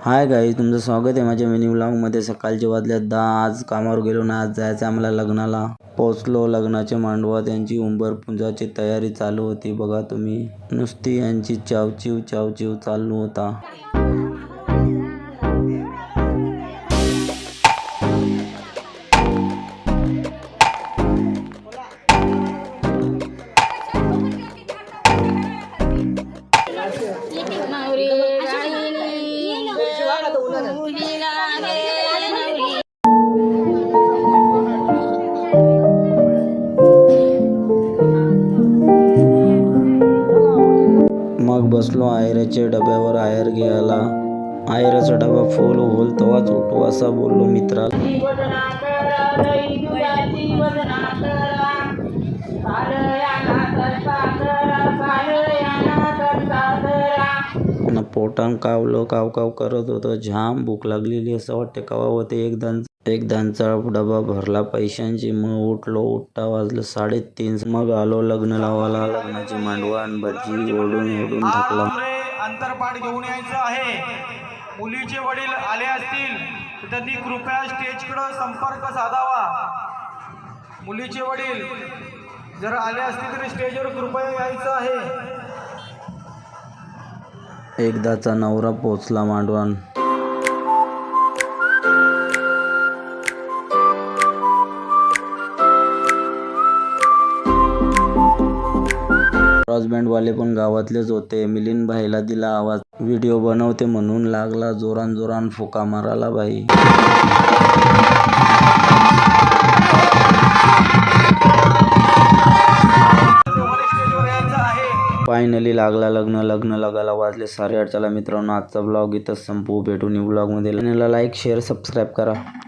Hi guys, तुमचं स्वागत आहे माझ्या मिनी व्लॉगमध्ये। सकाळचे वाजले 10। आज कामावर गेलो ना, आज जायचं आम्हाला लग्नाला। पोचलो लग्नाच्या मांडवात, यांची उंबर पुंजाची तयारी चालू होती बघा तुम्ही। नुसती यांची चावचिव चालू होता। मग बसलो आयऱ्याच्या डब्यावर आयर घ्यायला। आयराचा डबा फुल होल तवाच उठू असा बोललो मित्राला। पोटान कावलं काव करत होतं। जाम भूक लागलेली असं वाटते कवा होते एकदांचा डबा भरला पैशांची। मग उठलो, उठता वाजलं 3:30। मग आलो लग्न लावायला। लग्नाची मांडवान भजी ओढून थकला। अंतरपाठ घेऊन यायचं आहे। मुलीचे वडील आले असतील तर त्यांनी कृपया स्टेजकडे संपर्क साधावा। मुलीचे वडील जर आले असतील तर स्टेजवर कृपया यायचं आहे। एकदाचा नवरा पोचला मांडवान। बँडवाले पण गावातलेच होते। मिलिंद भाईला दिला आवाज, व्हिडिओ बनवते म्हणून। लागला जोरान फुका मारायला भाई। फायनली लागला लग्न लगायला वाजले 8:30। मित्रांनो, आजचा ब्लॉग इथं संपू। भेटू न्यू ब्लॉग मध्ये। लाईक शेअर सबस्क्राईब करा।